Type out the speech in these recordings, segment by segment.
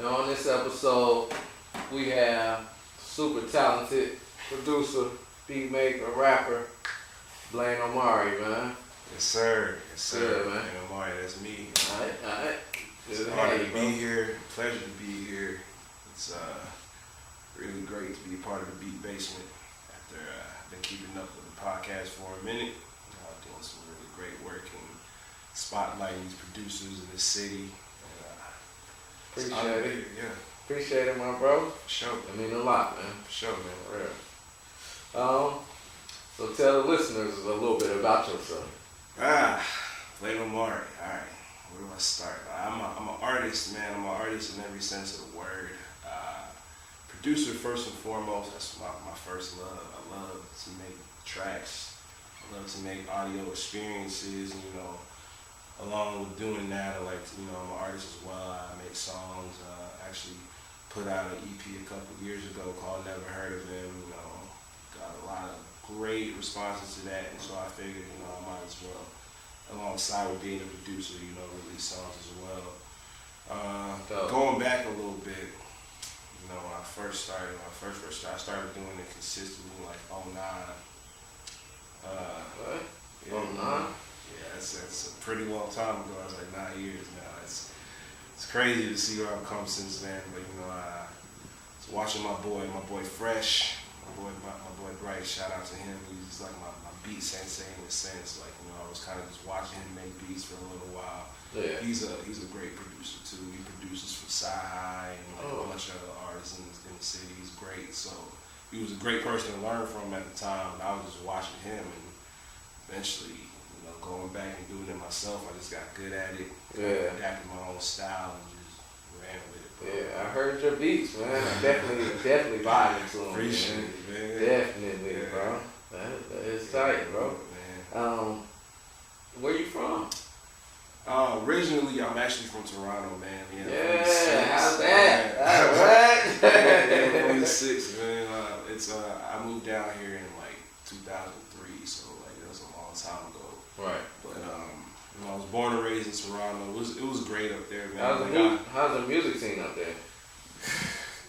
And on this episode, we have super talented producer, beatmaker, rapper, Blaine Omarae, man. Yes, sir. Yes, sir. Yeah, man. Blaine Omarae, that's me. Alright. It's an honor to be here. Pleasure to be here. It's really great to be a part of the Beat Basement after I've been keeping up with the podcast for a minute. Doing some really great work and spotlighting these producers in the city. Appreciate it. Yeah. Appreciate it, my bro. For sure. I mean a lot, man. For sure, man. For real. So tell the listeners a little bit about yourself. Blaine Omarae. Alright. Where do I start? I'm an artist, man. I'm an artist in every sense of the word. Producer first and foremost. That's my first love. I love to make tracks. I love to make audio experiences. And, along with doing that, I'm an artist as well. I make songs. Actually put out an EP a couple years ago called Never Heard of Him. Got a lot of great responses to that, and so I figured, I might as well, alongside with being a producer, release songs as well. Going back a little bit, when I first started, I started doing it consistently like 09. What? Yeah, 09? Yeah, that's a pretty long time ago. It's like 9 years now. It's crazy to see where I've come since then. But I was watching my boy Fresh, my boy Bright. Shout out to him. He's like my beat sensei in a sense. I was kind of just watching him make beats for a little while. Yeah. He's a great producer too. He produces for Sci-Hi and a bunch of other artists in the city. He's great. So he was a great person to learn from at the time. And I was just watching him, and eventually, going back and doing it myself, I just got good at it. Yeah. Adapted my own style and just ran with it. Bro. Yeah, I heard your beats, man. I definitely vibing to them. Appreciate it, man. Definitely, Yeah. bro. That is tight, bro. Man. Where you from? Originally, I'm actually from Toronto, man. Yeah, how's that? Alright. Yeah, from the 6, man. I moved down here in 2003, so that was a long time ago. Right. But I was born and raised in Toronto. It was great up there, man. How's the music scene up there?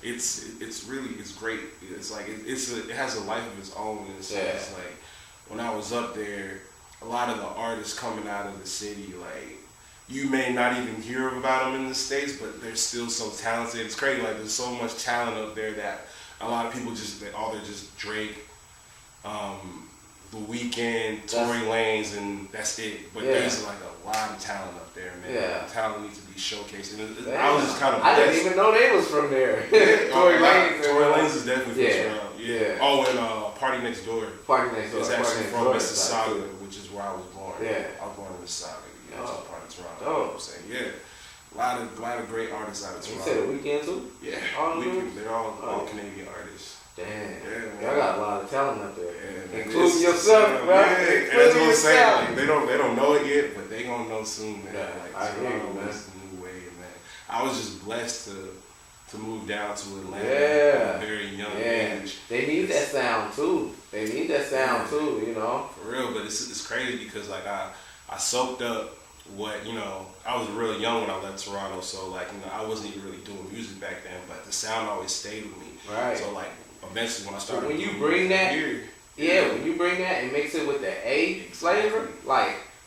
It's great. It has a life of its own in a sense. Yeah. When I was up there, a lot of the artists coming out of the city, you may not even hear about them in the States, but they're still so talented. It's crazy. There's so much talent up there that a lot of people they're just Drake, The Weeknd, Tory Lanez, and that's it. But there's a lot of talent up there, man. Yeah. Talent needs to be showcased. And I was just kind of I didn't even know they was from there. Tory Lanez is definitely from Toronto. Yeah. Oh, and Party Next Door. Party Next Door. It's actually from Mississauga, which is where I was born. Yeah. I was born in Mississauga. Yeah, it's a part of Toronto. Oh. You know what I'm saying? Yeah. A lot of great artists out of Toronto. You said The Weeknd too? Yeah. All They're all Canadian artists. Damn. Yeah, y'all got a lot of talent up there. Yeah, including yourself, bro. Yeah, and that's what I'm saying. They don't know it yet, but they gonna know soon, man. Yeah, I hear you, man. That's the new wave, man. I was just blessed to move down to Atlanta at a very young age. They need that sound too. For real, but it's crazy because I soaked up what I was real young when I left Toronto, so I wasn't even really doing music back then, but the sound always stayed with me. Right. So eventually when I started when you bring that and mix it with the flavor,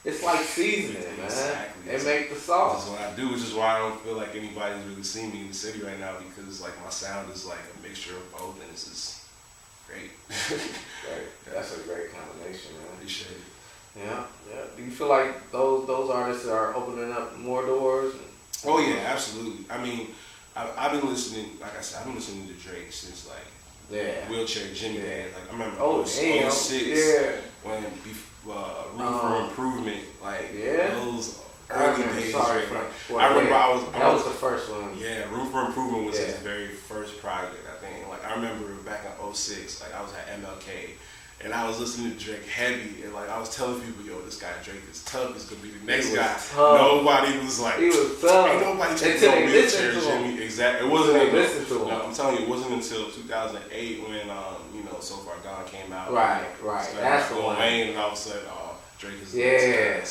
it's like seasoning, man. Exactly. It make the sauce. That's what I do, which is why I don't feel like anybody's really seen me in the city right now, because my sound is a mixture of both, and it's just great. Right. That's a great combination, man. Appreciate it. Yeah. Do you feel like those artists are opening up more doors? Oh yeah, absolutely. I mean, I've been listening. Like I said, I've been listening to Drake since Wheelchair Jimmy Dad. I remember 06 when Room for Improvement. Those early days. Sorry, I remember that was the first one. Yeah, Room for Improvement was his very first project. I think. I remember back in 06. I was at MLK. And I was listening to Drake heavy, and I was telling people, yo, this guy Drake is tough. He's gonna be the next guy. Tough. Nobody was he was tough. Ain't nobody taking no Wheelchair Jimmy. Exactly. It wasn't until I'm telling you, it wasn't until 2008 when So Far Gone came out. Right. That's the one. Wayne, and all of a sudden, Drake is Drake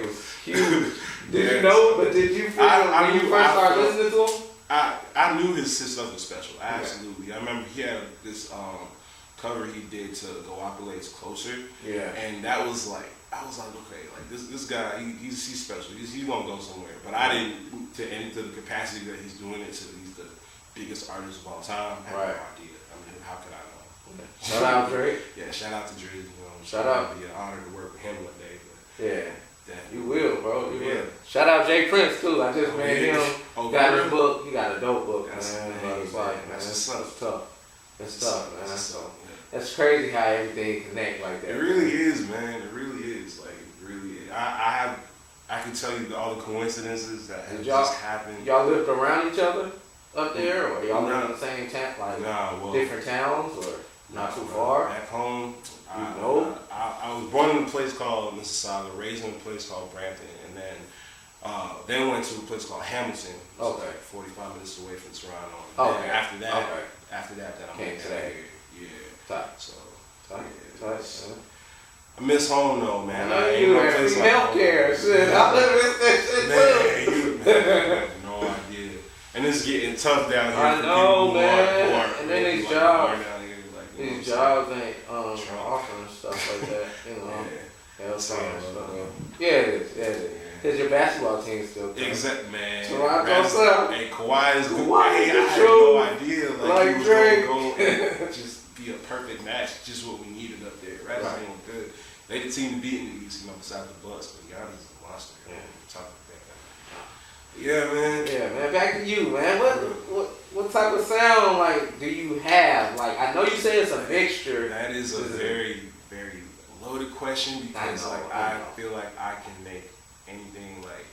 was huge. Did you know? But did you feel when you first started listening to him? I knew his stuff was special. Absolutely. I remember he had this cover he did to Go Operates Closer. Yeah. And that was like, I was like, okay, like this guy, he's special. He's gonna go somewhere. But I didn't to the capacity that he's doing it to. He's the biggest artist of all time. I had no idea. I mean, how could I know? Shout out Drake. Yeah, shout out to Drake. You know, shout out. It'd be an honor to work with him one day. But yeah. Definitely. You will, bro. You will. Shout out Jay Prince too. I just made him. Got his book. He got a dope book, man. But it's like, man, it's tough. It's tough, man. So that's crazy how everything connect like that. It really is, man. It really is. Like, it really is. I can tell you all the coincidences that have just happened. Y'all lived around each other up there, or y'all lived in the same town, like different towns, or not too far? Back home, know? I was born in a place called Mississauga, raised in a place called Brampton, and then went to a place called Hamilton, which is like 45 minutes away from Toronto. And then after that, then I came to that area. Yeah. Tight. So, Tight. I miss home though, man. I ain't no place like healthcare. Shit, I live in that shit too. Man, you have no idea. And it's getting tough down here. I know, man. And then these jobs, these jobs ain't offering stuff like that. You know, healthcare stuff. Yeah, it is. Yeah, it is. Because your basketball team still tough. Exactly, man. Toronto South. Hey, Kawhi is good. Kawhi I had no idea. Like he was Drake. going to go and just be a perfect match. Just what we needed up there. Right? Ain't good. They the team to beat in the East, you know, besides the Bucks. But Giannis is a monster. Yeah, man. Yeah, man. Back to you, man. What type of sound like do you have? Like, I know you say it's a mixture. That is a very, very loaded question because I feel like I can make anything. Like,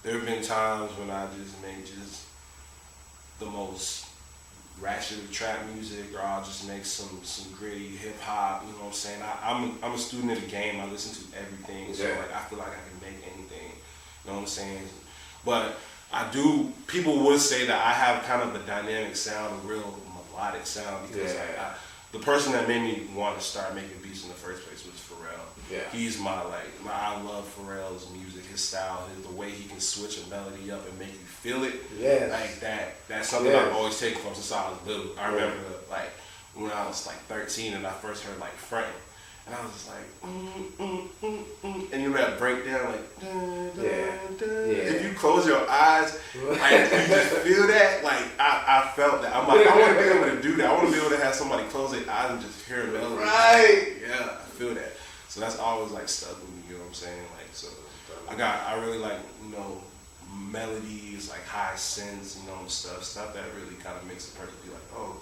there have been times when I just make just the most ratchet trap music, or I'll just make some gritty hip hop. You know what I'm saying? I'm a student of the game. I listen to everything, so like I feel like I can make anything. You know what I'm saying? But people would say that I have kind of a dynamic sound, a real melodic sound, because the person that made me want to start making beats in the first place was Pharrell. Yeah. He's I love Pharrell's music, his style, the way he can switch a melody up and make you feel it. Yeah. Like that's something I've always taken from since I was little. I remember when I was like 13 and I first heard like Frontin'. And I was just like, and you know that breakdown, like, dun, dun, dun. If you close your eyes, like, you just feel that, like, I felt that. I'm like, I want to be able to do that. I want to be able to have somebody close their eyes and just hear a melody. Right. Yeah, I feel that. So that's always, like, stuck with me, you know what I'm saying? Like, so, I really like, you know, melodies, like, high synths, you know, stuff that really kind of makes a person be like, oh,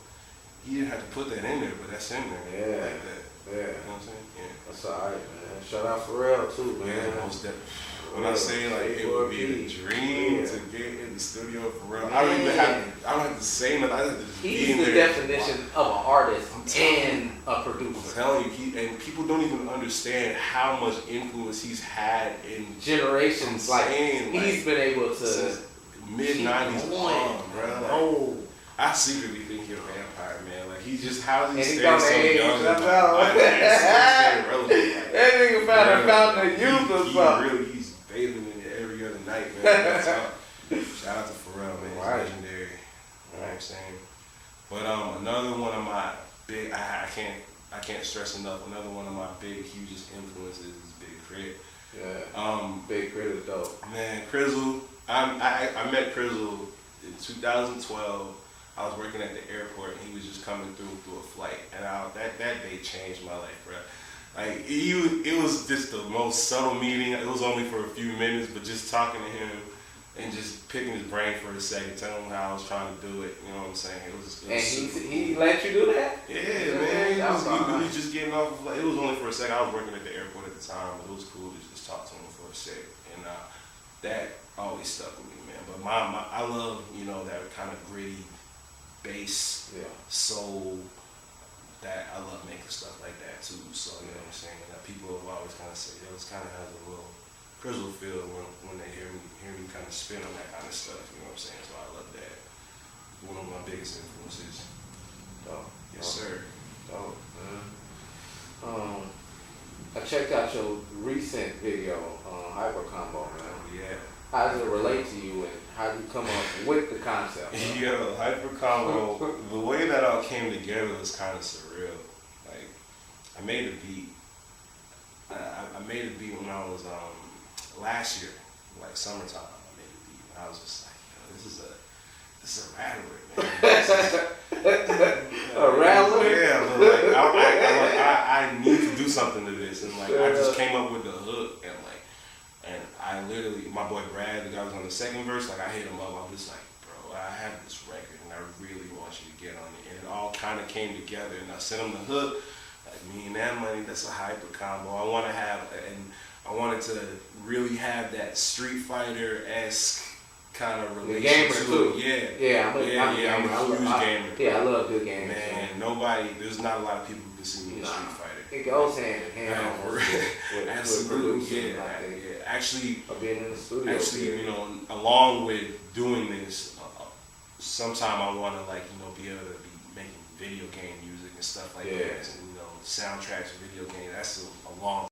he didn't have to put that in there, but that's in there. Yeah. Like that. Yeah. You know what I'm saying? Yeah. That's alright, man. Shout out Pharrell too, man. Yeah, most definitely. When I say like it would be a dream to get in the studio with Pharrell, I don't even have to say nothing. I have to just be in there. He's the definition of an artist and a producer. I'm telling you, and people don't even understand how much influence he's had in generations. Like he's been able to mid '90s on, bro. I secretly think you're a vampire, man. Like he just how he stays so young. That nigga found the youth or something. He's bathing in it every other night, man. That's shout out to Pharrell, man. He's legendary. You know what I'm saying? But another one of my big, I can't stress enough. Another one of my big, hugest influences is Big Krit. Yeah. Big Krit is dope. Man, Krizzle. I met Krizzle in 2012. I was working at the airport and he was just coming through a flight, and that day changed my life, bro. Like it was just the most subtle meeting. It was only for a few minutes, but just talking to him and just picking his brain for a second, telling him how I was trying to do it. You know what I'm saying? It was he let you do that? Yeah, man. He was just getting off. It was only for a second. I was working at the airport at the time, but it was cool to just talk to him for a second, and that always stuck with me, man. But I love that kind of gritty bass, soul, that I love making stuff like that too. So you know what I'm saying? That people have always kind of said, it kind of has a little Krizzle feel when they hear me kind of spin on that kind of stuff. You know what I'm saying? So I love that. One of my biggest influences. Oh, yes, sir. Oh, man. I checked out your recent video on Hyper Combo, man. Yeah. How does it relate to you, and how do you come up with the concept? Yo, Hyper Combo, the way that all came together was kind of surreal. Like, I made a beat. I made a beat when I was last year, like summertime. I made a beat, and I was just like, yo, this is a rattler, man. A rattler? Yeah, but like I need to do something to this, and like I just came up with the hook, and I literally, my boy Brad, the guy who was on the second verse, like I hit him up. I was like, bro, I have this record, and I really want you to get on it, and it all kind of came together, and I sent him the hook. Me and that money, that's a Hyper Combo. I want to have, and I wanted to really have that Street Fighter-esque kind of relation to it. Yeah, I'm a huge gamer. Yeah, I love good games. Man, there's not a lot of people who can see me in Street Fighter. It goes hand in hand. Absolutely, yeah. Actually, being in the studio. Actually, you know, along with doing this, sometime I want to, like, you know, be able to be making video game music and stuff like that. And, you know, soundtracks, video games. That's a long